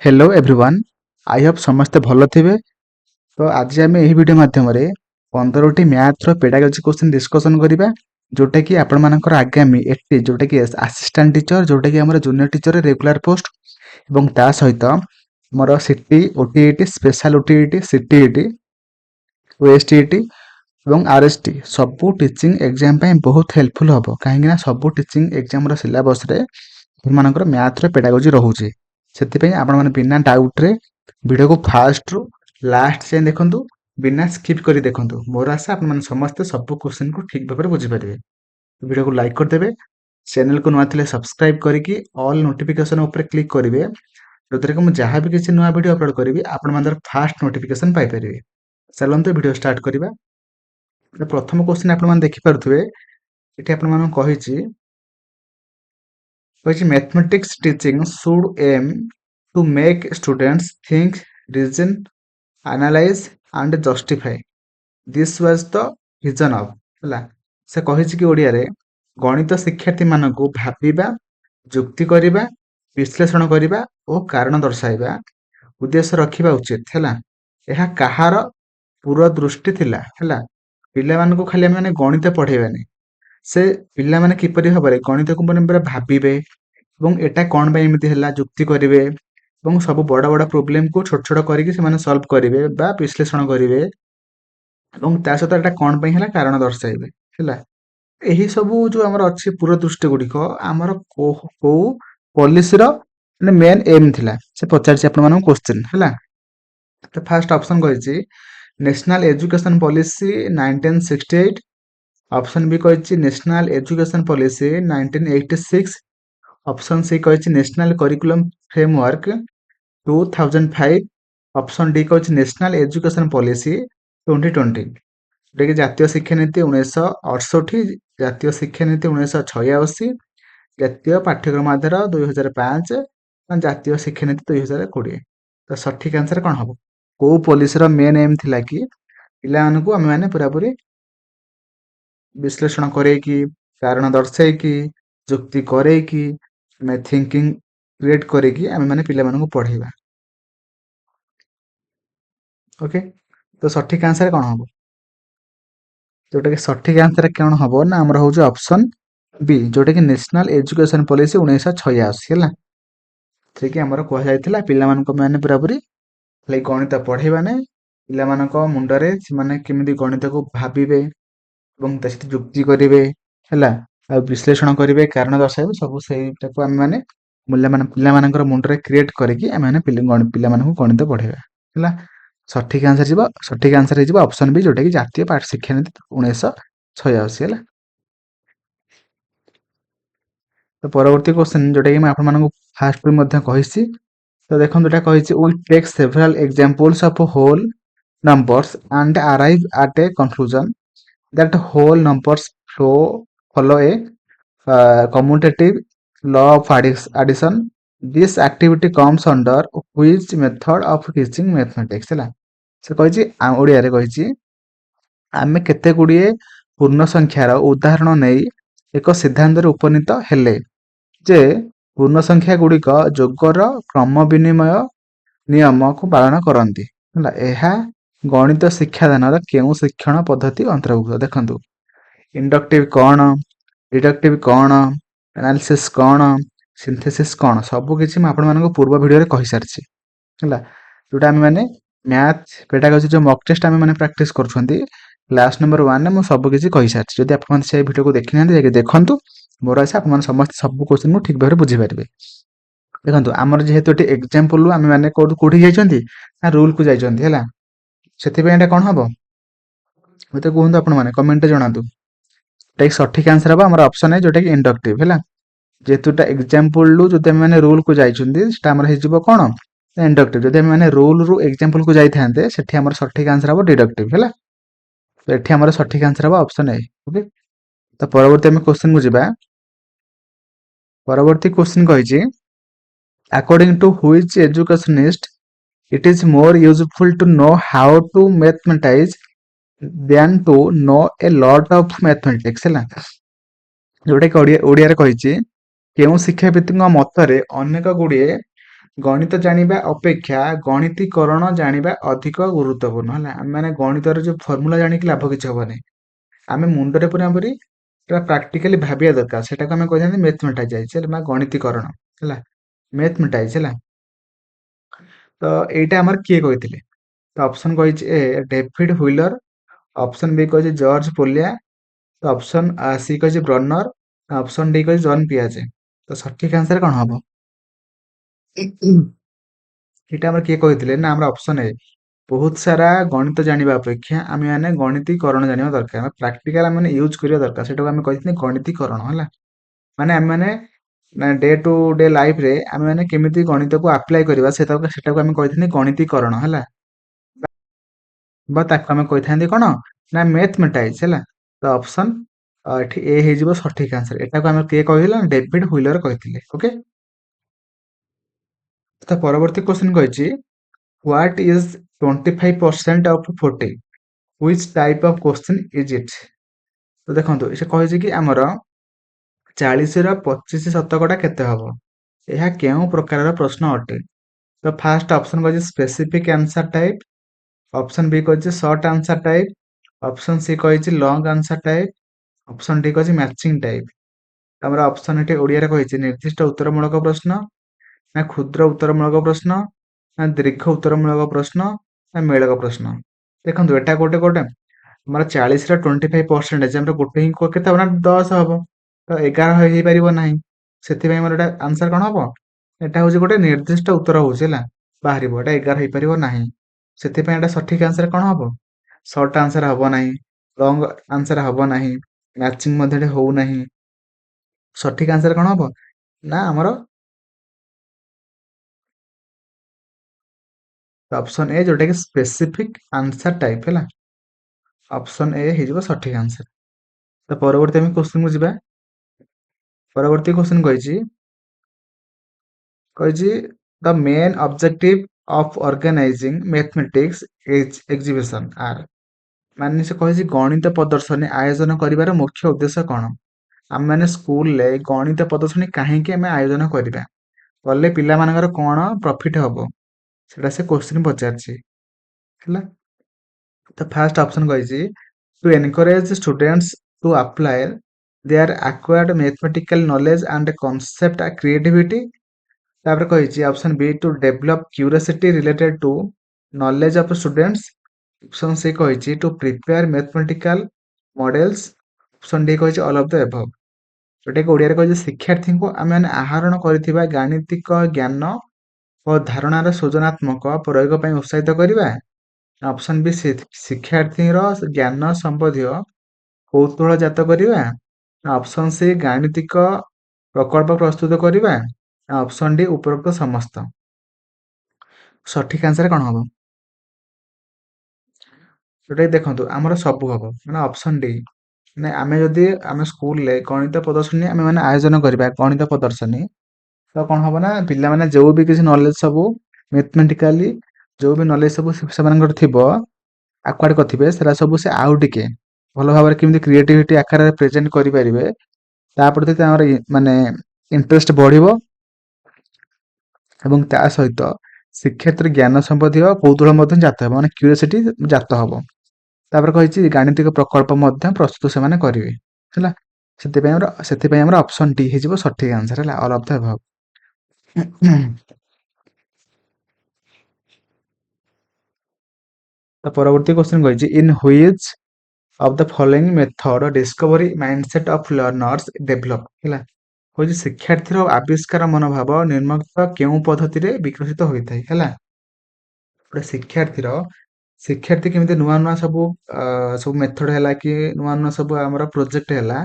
Hello everyone. I hope समस्ते भल थे। तो आज आम यही वीडियो माध्यम 15टी मैथ्र पेडागोजी क्वेश्चन डिस्कसन करवा जोटा कि आपण मानकर आगामी 80 जोटा कि असिस्टेंट टीचर जोटा कि आम जूनियर टीचर रेगुलर पोस्ट एवं ता सहित मोर सीटी ओटीईटी स्पेशल ओटीईटी सीटीईटी ओएसटीईटी एवं आरएसटी सबू टीचिंग एग्जाम बहुत हेल्पफुल हम कहीं सबू टीचिंग एग्जाम सिलेबस मानकर मैथ्र पेडागोजी रोचे से आपण मैंने बिना डाउट रे वीडियो को फास्ट रु लास्ट जाए देखूँ बिना स्किप कर देखूँ। मोर आशा आप समस्ते सब क्वेश्चन को ठीक भाव में बुझीपारे। वीडियो को लाइक करदे, चैनल को नुआ थे सब्सक्राइब करके ऑल नोटिफिकेशन उपर क्लिक करेंगे जो कि मुझे जहाँ भी किसी नुआ वीडियो अपलोड करी आपण फास्ट नोटिफिकेशन पाइपर। चलते वीडियो स्टार्ट करवा। प्रथम क्वेश्चन आप देखिपे ये आपको which mathematics teaching should aim to make students think, reason, analyze and justify. This was the vision of ହେଲା से कहिछि कि ओडिया रे गणित शिक्षार्थी मानकु भाबिबा, जुक्ति करिबा, विश्लेषण करिबा ओ कारण दर्शाइबा उद्देश्य रखिबा उचित हैला। एहा कहार पूरा दृष्टि थिला हैला। पिला मानकु खाली माने गणित पढेबानी से पिला माने किपरि भाबरे गणित को माने भाबिबे এবং এটা कौन ପାଇଁ ଏମିତି ହେଲା ଯୁକ୍ତି କରିବେ ଏବଂ ସବୁ ବଡ଼ ବଡ଼ ପ୍ରୋବ୍ଲେମ କୁ ଛୋଟ ଛୋଟ କରିକି ସେମାନେ ସଲ୍ଭ କରିବେ ବା ବିଶ୍ଲେଷଣ କରିବେ ଏବଂ ତା ସହିତ ଏଟା कौन ପାଇଁ ହେଲା କାରଣ ଦର୍ଶାଇବେ ହେଲା। ଏହି ସବୁ ଯୋଉ ଆମର ଅଛି ପୂର୍ବ ଦୃଷ୍ଟି ଗୁଡ଼ିକ ଆମର କୋଉ ପଲିସିର ମାନେ ମେନ୍ ଏମ୍ ଥିଲା ସେ ପଚାରିଛି ଆପଣମାନଙ୍କୁ क्वेश्चन ହେଲା। ତ ଫାର୍ଷ୍ଟ ଅପସନ କହିଛି national education policy 1968, option B କହିଛି national education policy 1986, option C कही national curriculum framework 2005, option D कही नेशनल एजुकेशन पॉलिसी 2020 जोटा कि जातीय शिक्षा नीति 1968, जातीय शिक्षा नीति 1986, जातीय पाठ्यक्रम आधार 2005, जातीय शिक्षा नीति 2020। तो सठिक आंसर कौन हम कौ पॉलिसी मेन एम थिला कि पिला मानकु आमे माने पूरा पूरी विश्लेषण करेकी कारण दर्शाइकी जुक्ति करेकी मैं थिंकिंग क्रिएट करेगी आमे माने पिला मानकु पढ़ेबा। ओके तो सठिक आंसर कौन हम जोटा कि सठिक आंसर कौन हम ना आमर हूँ ऑप्शन बी जोटा कि नेशनल एजुकेशन पॉलिसी 1986 है ठीक आमर कहुला पिला माने पूरा पूरी गणित पढ़ेबा ना पिला मुंडरे से केमी गणित को भाविबे जुक्ति करेंगे है विश्लेषण करेंगे कारण दर्शाइबे सब से आम मैंने पिला मुंडरे क्रिएट करके आम मैंने पिला गणित पढ़ेबा है। सठिक आंसर हो ऑप्शन बी जोटा कि जातीय शिक्षा नीति 1986 है। तो परवर्ती क्वेश्चन जोटा कि मैं फास्ट कही तो देखो यहाँ कही we take several examples of whole numbers and arrive at a conclusion that whole numbers follow a commutative law of addition. This activity comes under which method of teaching mathematics है से कही ओडिया रे कही आमे केते गुड़िए पूर्ण संख्यार उदाहरण नहीं एक सिद्धांत उपनीत हेले जे पूर्ण संख्या गुड़िक जोगर क्रम विनिमय नियम को पालन करती है। गणित शिक्षादान केउ शिक्षण पद्धति अंतर्भुक्त देखंतु इंडक्टिव कौन डिडक्टिव कौन एनालिसिस कौन सिंथेसिस कौन सबू किसी आपण मानको पूर्व वीडियो कहि सारछि हैला जोटा आमे माने मैथ पेडागोजी जो मॉक टेस्ट आमे माने प्रैक्टिस करछंती क्लास नंबर 1 में मु सब किसी कहि सारछि। जदि आपण से वीडियो को देखि नांती देखंतु मोर आशा आपण समस्त सब क्वेश्चन को ठीक भाबरे बुझी पारिबे। देखंतु हमर जेहेतु एटी एग्जांपल आमे माने कोठी जाइछंती ना रूल को जाइछंती हैला सेति पे एटा कोन हबो मते कहंतु आपण माने कमेंट जणातु टेक सठिक आंसर हम ऑप्शन है जोटा कि इंडक्टिव है जेहेतु एग्जांपल रु जदि मैंने रूल को जाइए कौन इंडक्टिव जदि मैंने रूल रु एग्जांपल को जाते सेठी हमर सठिक आंसर हम डिडक्टिव है तो एठी हमर सठिक आंसर हम ऑप्शन ए। ओके तो परवर्ती हम क्वेश्चन को जिबा परवर्ती क्वेश्चन कहिछि according to which educationist it is more useful to know how to mathematize than to know a lot of mathematics है जोटा कि ओडिया रे कहिछि केउ शिक्षाविद मतरे अनेक गुड़िए ଗଣିତ ଜାଣିବା ଅପେକ୍ଷା ଗଣିତୀକରଣ ଜାଣିବା ଅଧିକ ଗୁରୁତ୍ୱପୂର୍ଣ୍ଣ ହେଲା। ଆମେ ମାନେ ଗଣିତର ଯୋଉ ଫର୍ମୁଲା ଜାଣିକି ଲାଭ କିଛି ହବନି। ଆମେ ମୁଣ୍ଡରେ ପୁରାପୁରି ପୁରା ପ୍ରାକ୍ଟିକାଲି ଭାବିବା ଦରକାର। ସେଟାକୁ ଆମେ କହିଥାନ୍ତି ମ୍ୟାଥମେଟାଇଜ ହେଲା ବା ଗଣିତୀକରଣ ହେଲା। ମ୍ୟାଥମେଟାଇଜ ହେଲା। ତ ଏଇଟା ଆମର କିଏ କହିଥିଲେ? ତ ଅପସନ କହିଛି ଏ ଡେଭିଡ ହୁଇଲର, ଅପସନ ବି କହିଛି ଜର୍ଜ ପୋଲିଆ, ତ ଅପସନ ସି କହିଛି ବ୍ରନର, ଅପସନ ଡି କହିଛି ଜନ୍ ପିଆଜେ। ତ ସଠିକ ଆନ୍ସର କଣ ହବ? ଏଇଟା ଆମର କିଏ କହିଥିଲେ ନା ଆମର ଅପସନ ଏ ବହୁତ ସାରା ଗଣିତ ଜାଣିବା ଅପେକ୍ଷା ଆମେ ମାନେ ଗଣିତୀକରଣ ଜାଣିବା ଦରକାର। ପ୍ରାକ୍ଟିକାଲ ଆମେ ୟୁଜ କରିବା ଦରକାର। ସେଟାକୁ ଆମେ କହିଥିଲେ ଗଣିତୀକରଣ ହେଲା। ମାନେ ଆମେ ମାନେ ଡେ ଟୁ ଡେ ଲାଇଫରେ ଆମେ ମାନେ କେମିତି ଗଣିତକୁ ଆପ୍ଲାଏ କରିବା ସେଟାକୁ ଆମେ କହିଥାନ୍ତି ଗଣିତୀକରଣ ହେଲା। ବା ତାକୁ ଆମେ କହିଥାନ୍ତି କଣ ନା ମ୍ୟାଥମେଟାଇଜ ହେଲା। ତ ଅପସନ ଏଠି ଏ ହେଇଯିବ ସଠିକ ଆନ୍ସର। ଏଟାକୁ ଆମେ କିଏ କହିଲେ? ଡେଭିଡ ହୁଇଲର କହିଥିଲେ। ଓକେ। ତ ପରବର୍ତ୍ତୀ କ୍ୱେଶ୍ଚନ କହିଛି what is 25% of 40? Which type of question is it? ତ ଦେଖନ୍ତୁ ସେ କହିଛି କି ଆମର 40ର 25% କେତେ ହବ? ଏହା କେଉଁ ପ୍ରକାରର ପ୍ରଶ୍ନ ଅଟେ? ତ ଫାଷ୍ଟ ଅପସନ କହିଛି specific answer type, option B କହିଛି short answer type, option C କହିଛି long answer type, option D କହିଛି ମ୍ୟାଚିଂ ଟାଇପ। ଆମର ଅପସନ ଏଠି ଓଡିଆରେ କହିଛି ନିର୍ଦ୍ଦିଷ୍ଟ ଉତ୍ତରମୂଳକ ପ୍ରଶ୍ନ, ନା କ୍ଷୁଦ୍ର ଉତ୍ତରମୂଳକ ପ୍ରଶ୍ନ, ନା ଦୀର୍ଘ ଉତ୍ତରମୂଳକ ପ୍ରଶ୍ନ, ନା ମେଳକ ପ୍ରଶ୍ନ। ଦେଖନ୍ତୁ ଏଟା ଗୋଟେ ଆମର 40ର 25% ଆମର ଗୋଟେ ହିଁ କେତେ ହବ ନା 10 ହବ। ତ 11 ହେଇପାରିବ ନାହିଁ। ସେଥିପାଇଁ ମୋର ଏଟା ଆନ୍ସର କଣ ହବ? ଏଟା ହଉଛି ଗୋଟେ ନିର୍ଦ୍ଦିଷ୍ଟ ଉତ୍ତର ହଉଛି ହେଲା ବାହାରିବ। ଏଟା 11 ହେଇପାରିବ ନାହିଁ। ସେଥିପାଇଁ ଏଟା ସଠିକ ଆନ୍ସର କଣ ହବ? ସର୍ଟ ଆନ୍ସର ହବ ନାହିଁ, ଲଙ୍ଗ ଆନ୍ସର ହବ ନାହିଁ, ମ୍ୟାଚିଂ ମଧ୍ୟ ହଉନାହିଁ। ସଠିକ ଆନ୍ସର କଣ ହବ ନା ଆମର ଅପସନ ଏ ଯୋଉଟା କି ସ୍ପେସିଫିକ ଆନ୍ସର ଟାଇପ ହେଲା। ଅପସନ ଏ ହେଇଯିବ ସଠିକ ଆନ୍ସର। ତ ପରବର୍ତ୍ତୀ ଆମେ କ୍ୱେଶ୍ଚନକୁ ଯିବା। ପରବର୍ତ୍ତୀ କ୍ୱେଶ୍ଚନ କହିଛି the main objective of organizing mathematics exhibition are. ମାନେ ସେ କହିଛି ଗଣିତ ପ୍ରଦର୍ଶନୀ ଆୟୋଜନ କରିବାର ମୁଖ୍ୟ ଉଦ୍ଦେଶ୍ୟ କଣ? ଆମେମାନେ ସ୍କୁଲରେ ଗଣିତ ପ୍ରଦର୍ଶନୀ କାହିଁକି ଆମେ ଆୟୋଜନ କରିବା? କଲେ ପିଲାମାନଙ୍କର କଣ ପ୍ରଫିଟ ହବ? ସେଟା ସେ କ୍ୱେଶ୍ଚନ ପଚାରିଛି ହେଲା। ତ ଫାଷ୍ଟ ଅପସନ କହିଛି to encourage students to apply their acquired mathematical knowledge and concept creativity. ତାପରେ କହିଛି option B to develop curiosity related to knowledge of students. Option C କହିଛି to prepare mathematical models. Option D କହିଛି all of the above. ଯୋଉଟାକି ଓଡ଼ିଆରେ କହିଛି ଶିକ୍ଷାର୍ଥୀଙ୍କୁ ଆମେମାନେ ଆହରଣ କରିଥିବା ଗାଣିତିକ ଜ୍ଞାନ ଓ ଧାରଣାର ସୃଜନାତ୍ମକ ପ୍ରୟୋଗ ପାଇଁ ଉତ୍ସାହିତ କରିବା। ଅପସନ ବି ଶିକ୍ଷାର୍ଥୀର ଜ୍ଞାନ ସମ୍ବନ୍ଧୀୟ କୌତୁହଳ ଜାତ କରିବା। ଅପସନ ସି ଗାଣିତିକ ପ୍ରକଳ୍ପ ପ୍ରସ୍ତୁତ କରିବା। ଅପସନ ଡି ଉପରୋକ୍ତ ସମସ୍ତ। ସଠିକ ଆନ୍ସର କଣ ହବ? ଯୋଉଟା ଦେଖନ୍ତୁ ଆମର ସବୁ ହବ ମାନେ ଅପସନ ଡି। ମାନେ ଆମେ ଯଦି ଆମେ ସ୍କୁଲରେ ଗଣିତ ପ୍ରଦର୍ଶନୀ ଆମେ ମାନେ ଆୟୋଜନ କରିବା ଗଣିତ ପ୍ରଦର୍ଶନୀ, ତ କଣ ହବ ନା ପିଲାମାନେ ଯୋଉ ବି କିଛି ନଲେଜ ସବୁ ମ୍ୟାଥମେଟିକାଲି ଯୋଉ ବି ନଲେଜ ସବୁ ସେମାନଙ୍କର ଥିବ ଆକ୍ୱାର୍ଡ କରିଥିବେ ସେଟା ସବୁ ସେ ଆଉ ଟିକେ ଭଲ ଭାବରେ କେମିତି କ୍ରିଏଟିଭିଟି ଆକାରରେ ପ୍ରେଜେଣ୍ଟ କରିପାରିବେ ତା ପ୍ରତି ତାଙ୍କର ମାନେ ଇଣ୍ଟରେଷ୍ଟ ବଢିବ। ଏବଂ ତା ସହିତ ଶିକ୍ଷାର୍ଥୀର ଜ୍ଞାନ ସମ୍ବନ୍ଧୀୟ କୌତୁହଳ ମଧ୍ୟ ଜାତ ହେବ, ମାନେ କ୍ୟୁରିଓସିଟି ଜାତ ହବ। ତାପରେ କହିଛି ଗାଣିତିକ ପ୍ରକଳ୍ପ ମଧ୍ୟ ପ୍ରସ୍ତୁତ ସେମାନେ କରିବେ ହେଲା। ସେଥିପାଇଁ ଆମର ଅପସନ ଡି ହେଇଯିବ ସଠିକ ଆନ୍ସର ହେଲା, ଅଲ୍ ଅଫ ଦ ଏଭବ। ତ ପରବର୍ତ୍ତୀ କ୍ୱେଶ୍ଚନ କହିଛି in which of the following method discovery mindset of learners develop ହେଲା। କହିଛି ଶିକ୍ଷାର୍ଥୀର ଆବିଷ୍କାର ମନୋଭାବ ନିର୍ମତ କେଉଁ ପଦ୍ଧତିରେ ବିକଶିତ ହୋଇଥାଏ ହେଲା। ଗୋଟେ ଶିକ୍ଷାର୍ଥୀ କେମିତି ନୂଆ ନୂଆ ସବୁ ମେଥଡ ହେଲା କି ନୂଆ ନୂଆ ସବୁ ଆମର ପ୍ରୋଜେକ୍ଟ ହେଲା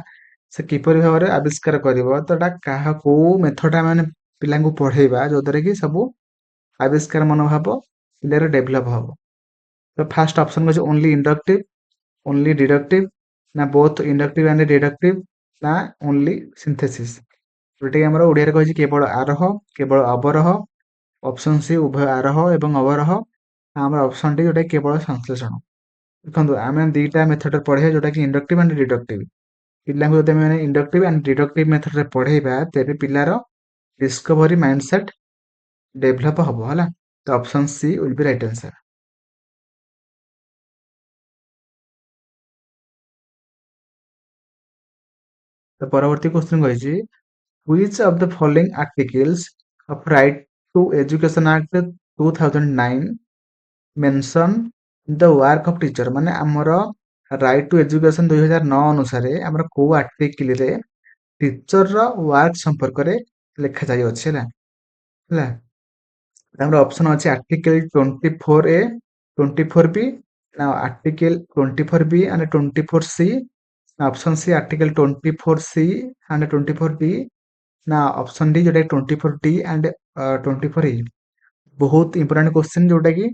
ସେ କିପରି ଭାବରେ ଆବିଷ୍କାର କରିବ, ତ ଏଟା କୋଉ ମେଥଡ ମାନେ ପିଲାଙ୍କୁ ପଢେଇବା ଯୋଉଥିରେ କି ସବୁ ଆବିଷ୍କାର ମନୋଭାବ ପିଲାର ଡେଭଲପ ହବ। ତ ଫାଷ୍ଟ ଅପସନ ଅଛି ଓନ୍ଲି ଇଣ୍ଡକ୍ଟିଭ, ଓନ୍ଲି ଡିଡକ୍ଟିଭ, ନା ବୋଥ ଇଣ୍ଡକ୍ଟିଭ ଆଣ୍ଡ ଡିଡକ୍ଟିଭ, ନା ଓନ୍ଲି ସିନ୍ଥେସିସ୍। ଯୋଉଟାକି ଆମର ଓଡିଆରେ କହିଛି କେବଳ ଆରୋହ କେବଳ ଅବରୋହ। ଅପସନ ସି ଉଭୟ ଆରୋହ ଏବଂ ଅବରୋହ। ଆମର ଅପସନ ଡି ଯୋଉଟା କେବଳ ସଂଶ୍ଳେଷଣ। ଦେଖନ୍ତୁ ଆମେ ଦିଟା ମେଥଡରେ ପଢେଇବା ଯୋଉଟା କି ଇଣ୍ଡକ୍ଟିଭ ଆଣ୍ଡ ଡିଡକ୍ଟିଭ। ପିଲାଙ୍କୁ ଯଦି ଆମେ ଇଣ୍ଡକ୍ଟିଭ ଆଣ୍ଡ ଡିଡକ୍ଟିଭ ମେଥଡରେ ପଢେଇବା ତେବେ ପିଲାର ଡିସ୍କଭରି ମାଇଣ୍ଡ ସେଟ୍ डेभलप हबो ହେଲା। ତ option C will be right answer. ତ ପରବର୍ତ୍ତୀ क्वेश्चन କହିଛି which of the following articles of Right to Education Act 2009 mention the work of teacher ମାନେ ଆମର ରାଇଟ୍ ଟୁ ଏଜୁକେସନ 2009 ଅନୁସାରେ ଆମର କୋଉ ଆର୍ଟିକିଲ ରେ ଟିଚର ର ୱାର୍କ ସମ୍ପର୍କରେ ଲେଖାଯାଇଅଛି ହେଲା। ଆମର ଅପସନ ଅଛି ଆର୍ଟିକଲ 24A 24B ନା ଆର୍ଟିକଲ 24B and 24C ନା option C article 24C and 24D ନା ଅପସନ ଡି ଯୋଉଟା 24D and 24E। ବହୁତ ଇମ୍ପୋର୍ଟାଣ୍ଟ क्वेश्चन ଯୋଉଟା କି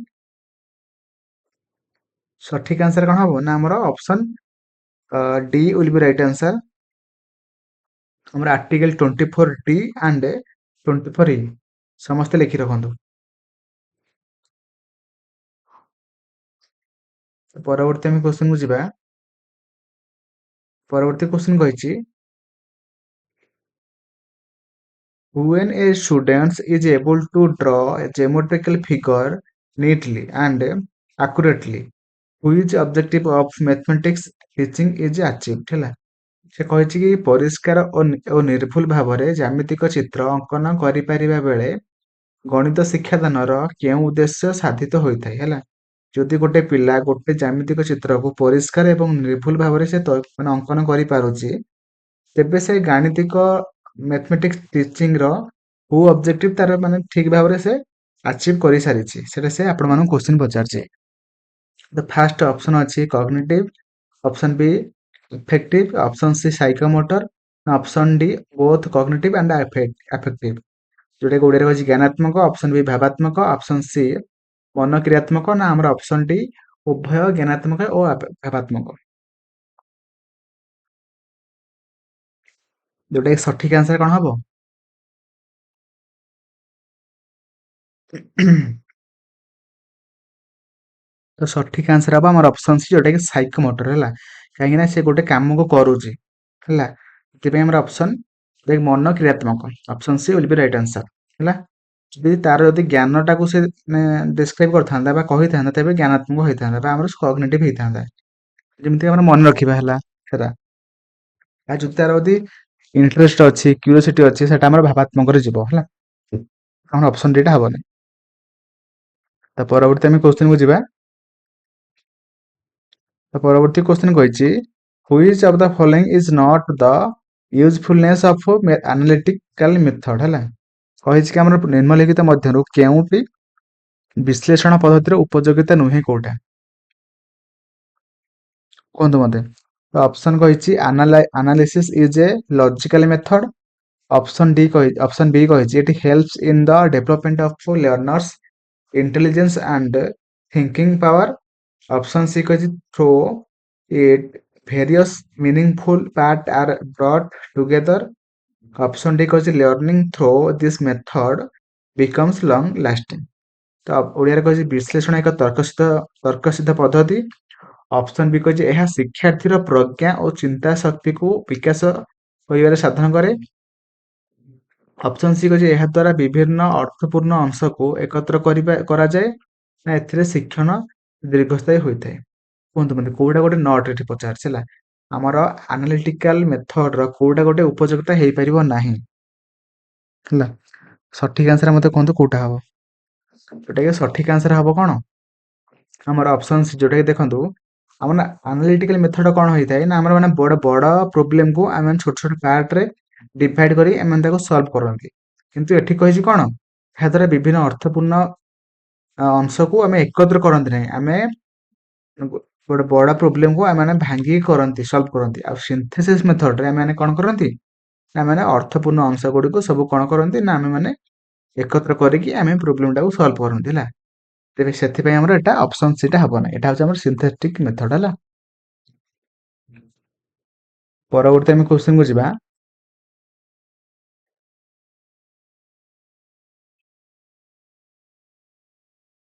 ସଠିକ ଆନ୍ସର କଣ ହବ ନା ଆମର option D will be right answer. ଆମର ଆର୍ଟିକଲ 24D and 24E ସମସ୍ତେ ଲେଖି ରଖନ୍ତୁ। ପରବର୍ତ୍ତୀ ଆମେ क्वेश्चन କୁ ଯିବା। ପରବର୍ତ୍ତୀ क्वेश्चन କହିଛି when a student is able to draw a geometrical figure neatly and accurately which objective of mathematics teaching is achieved ହେଲା। ସେ କହିଛି କି ପରିଷ୍କାର ଓ ନିର୍ଭୁଲ ଭାବରେ ଜ୍ୟାମିତିକ ଚିତ୍ର ଅଙ୍କନ କରିପାରିବା ବେଳେ ଗଣିତ ଶିକ୍ଷାଦାନର କେଉଁ ଉଦ୍ଦେଶ୍ୟ ସାଧିତ ହୋଇଥାଏ ହେଲା। ଯଦି ଗୋଟେ ପିଲା ଗୋଟେ ଜ୍ୟାମିତିକ ଚିତ୍ରକୁ ପରିଷ୍କାର ଏବଂ ନିର୍ଭୁଲ ଭାବରେ ସେ ମାନେ ଅଙ୍କନ କରିପାରୁଛି ତେବେ ସେ ଗାଣିତିକ ମ୍ୟାଥମେଟିକ୍ସ ଟିଚିଂ ର କୋଉ ଅବଜେକ୍ଟିଭ ତାର ମାନେ ଠିକ ଭାବରେ ସେ ଆଚିଭ୍ କରିସାରିଛି ସେଟା ସେ ଆପଣମାନଙ୍କୁ क्वेश्चन ପଚାରିଛି। ତ ଫାର୍ଷ୍ଟ ଅପସନ ଅଛି cognitive, option B effective, option C psychomotor, option D both cognitive and affective. ଯୋଉଟା କି ଓଡ଼ିଆରେ କହିଛି ଜ୍ଞାନାତ୍ମକ, ଅପସନ ବି ଭାବାତ୍ମକ, ଅପସନ ସି ମନକ୍ରିୟାତ୍ମକ ନା ଆମର ଅପସନ ଡି ଉଭୟ ଜ୍ଞାନାତ୍ମକ ଓ ଭାବାତ୍ମକ। ଯୋଉଟା କି ସଠିକ ଆନ୍ସର କଣ ହବ? ତ ସଠିକ ଆନ୍ସର ହବ ଆମର ଅପସନ ସି ଯୋଉଟା କି ସାଇକୋମୋଟର ହେଲା। କାହିଁକି ନା ସେ ଗୋଟେ କାମକୁ କରୁଛି ହେଲା। ସେଥିପାଇଁ ଆମର ଅପସନ ମନ କ୍ରିୟାତ୍ମକ option C will be right answer ହେଲା। ଯଦି ତାର ଯଦି ଜ୍ଞାନଟାକୁ ସେ ଡେସ୍କ୍ରାଇବ କରିଥାନ୍ତା ବା କହିଥାନ୍ତା ତେବେ ଜ୍ଞାନାତ୍ମକ ହେଇଥାନ୍ତା ବା ଆମର କଗ୍ନିଟିଭ ହେଇଥାନ୍ତା। ଯେମିତି ଆମର ମନେ ରଖିବା ହେଲା ସେଟା। ଆଉ ଯଦି ତାର ଯଦି ଇଣ୍ଟରେଷ୍ଟ ଅଛି କ୍ୟୁରିଓସିଟି ଅଛି ସେଟା ଆମର ଭାବାତ୍ମକରେ ଯିବ ହେଲା। ଆମର ଅପସନ ଡି ଟା ହବନି। ତ ପରବର୍ତ୍ତୀ ଆମେ କ୍वेଶ୍ଚନ କୁ ଯିବା। ତ ପରବର୍ତ୍ତୀ କ୍वेଶ୍ଚନ କହିଛି which of the following is not the usefulness of analytical method ହେଲା। କହିଛି କି ଆମର ନିମ୍ନଲିଖିତ ମଧ୍ୟରୁ କେଉଁଟି ବିଶ୍ଳେଷଣ ପଦ୍ଧତିର ଉପଯୋଗିତା ନୁହେଁ କୋଉଟା କୁହନ୍ତୁ ମତେ। ଅପସନ କହିଛି analysis is a logical method, option B କହିଛି it helps in the development of learners intelligence and thinking power, option C କହିଛି through it various meaningful parts are brought together, option D କହିଛି learning through this method becomes long lasting। ତ ଓଡ଼ିଆରେ କହିଛି ବିଶ୍ଳେଷଣ ଏକ ତର୍କସିଦ୍ଧ ପଦ୍ଧତି, option B କହିଛି ଏହା ଶିକ୍ଷାର୍ଥୀର ପ୍ରଜ୍ଞା ଓ ଚିନ୍ତା ଶକ୍ତିକୁ ବିକାଶ କରିବାରେ ସାଧନ କରେ, ଅପସନ ସି କହିଛି ଏହା ଦ୍ୱାରା ବିଭିନ୍ନ ଅର୍ଥପୂର୍ଣ୍ଣ ଅଂଶକୁ ଏକତ୍ର କରାଯାଏ ନା ଏଥିରେ ଶିକ୍ଷଣ ଦୀର୍ଘସ୍ଥାୟୀ ହୋଇଥାଏ। କୁହନ୍ତୁ ମତେ କୋଉଟା ଗୋଟେ ନଟ୍ ଏଠି ପଚାରିଛି ହେଲା। ଆମର ଆନାଲିଟିକାଲ ମେଥଡର କୋଉଟା ଗୋଟେ ଉପଯୋଗିତା ହେଇପାରିବ ନାହିଁ ହେଲା। ସଠିକ ଆନ୍ସର ମତେ କୁହନ୍ତୁ କୋଉଟା ହବ। ଯୋଉଟା କି ସଠିକ ଆନ୍ସର ହବ କଣ ଆମର ଅପସନ ସି ଯୋଉଟା କି ଦେଖନ୍ତୁ ଆମର ଆନାଲିଟିକାଲ ମେଥଡ କଣ ହେଇଥାଏ ନା ଆମର ମାନେ ବଡ ବଡ ପ୍ରୋବ୍ଲେମକୁ ଆମେ ଛୋଟ ଛୋଟ ପାର୍ଟରେ ଡିଭାଇଡ କରି ଆମେ ତାକୁ ସଲ୍ଭ କରନ୍ତି। କିନ୍ତୁ ଏଠି କହିଛି କଣ ଏହା ଦ୍ୱାରା ବିଭିନ୍ନ ଅର୍ଥପୂର୍ଣ୍ଣ ଅଂଶକୁ ଆମେ ଏକତ୍ର କରନ୍ତି ନାହିଁ, ଆମେ ଗୋଟେ ବଡ ପ୍ରୋବ୍ଲେମକୁ ଆମେ ଭାଙ୍ଗିକି କରନ୍ତି ସଲ୍ଭ କରନ୍ତି। ଆଉ ସିନ୍ଥେସିସ୍ ମେଥଡରେ ଆମେ କଣ କରନ୍ତି ନା ଆମେ ଅର୍ଥପୂର୍ଣ୍ଣ ଅଂଶ ଗୁଡିକୁ ସବୁ କଣ କରନ୍ତି ନା ଆମେ ମାନେ ଏକତ୍ର କରିକି ଆମେ ପ୍ରୋବ୍ଲେମଟାକୁ ସଲ୍ଭ କରନ୍ତି ହେଲା। ତେବେ ସେଥିପାଇଁ ଆମର ଏଟା ଅପସନ ସି ଟା ହବ ନାହିଁ, ଏଟା ହଉଛି ଆମର ସିନ୍ଥେଟିକ ମେଥଡ ହେଲା। ପରବର୍ତ୍ତୀ ଆମେ କ୍ୱେଶ୍ଚନ କୁ ଯିବା।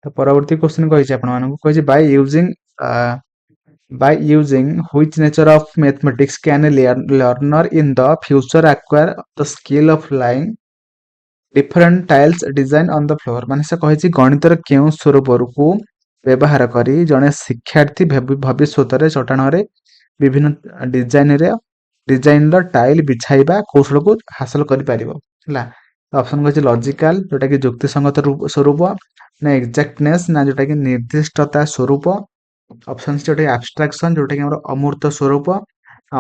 ତ ପରବର୍ତ୍ତୀ କ୍ୱେଶ୍ଚନ କହିଛି ଆପଣମାନଙ୍କୁ କହିଛି by using which nature of mathematics can a learner in the future acquire the skill of lying different tiles design on the floor ମାନେ ସେ କହିଛି ଗଣିତର କେଉଁ ସ୍ୱରୂପକୁ ବ୍ୟବହାର କରି ଜଣେ ଶିକ୍ଷାର୍ଥୀ ଭବିଷ୍ୟତରେ ଚଟାଣରେ ବିଭିନ୍ନ ଡିଜାଇନର ଟାଇଲ ବିଛାଇବା କୌଶଳକୁ ହାସଲ କରିପାରିବ ହେଲା। ଅପସନ କହିଛି ଲଜିକାଲ ଯୋଉଟା କି ଯୁକ୍ତିସଙ୍ଗତ ସ୍ୱରୂପ, ନା ଏକ୍ସାକ୍ଟନେସ୍ ନା ଯୋଉଟା କି ନିର୍ଦ୍ଦିଷ୍ଟତା ସ୍ୱରୂପ, ଅପସନ ସି ଯୋଉଟା ଆବଷ୍ଟ୍ରାକ୍ସନ ଯୋଉଟା କି ଆମର ଅମୂର୍ତ୍ତ ସ୍ୱରୂପ,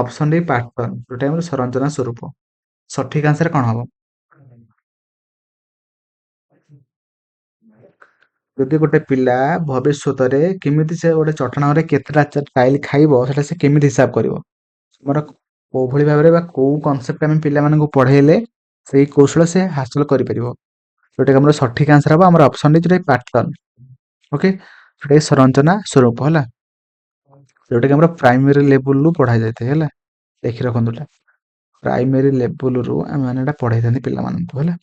ଅପସନ ଡି ପାଟର୍ନ ଯୋଉଟା ଆମର ସଂରଚନା ସ୍ୱରୂପ। ସଠିକ ଆନ୍ସର କଣ ହବ? ଯଦି ଗୋଟେ ପିଲା ଭବିଷ୍ୟତରେ କେମିତି ସେ ଗୋଟେ ଚଟାଣରେ କେତେଟା ଟାଇଲ ଖାଇବ ସେଟା ସେ କେମିତି ହିସାବ କରିବ, ଆମର କୋଉଭଳି ଭାବରେ ବା କୋଉ କନସେପ୍ଟ ଆମେ ପିଲାମାନଙ୍କୁ ପଢେଇଲେ ସେଇ କୌଶଳ ସେ ହାସଲ କରିପାରିବ, ଯୋଉଟା କି ଆମର ସଠିକ ଆନ୍ସର ହବ ଆମର ଅପସନ ଡି ଯୋଉଟା ପାଟର୍ନ। ଓକେ, ଯୋଉଟା କି ସଂରଚନା ସ୍ୱରୂପ ହେଲା, ଯୋଉଟା କି ଆମର ପ୍ରାଇମେରୀ ଲେବୁଲରୁ ପଢା ଯାଇଥାଏ ହେଲା। ଦେଖି ରଖନ୍ତୁ ଏଟା ପ୍ରାଇମେରୀ ଲେବୁଲରୁ ଆମେ ମାନେ ଏଟା ପଢେଇଥାନ୍ତି ପିଲାମାନଙ୍କୁ ହେଲା।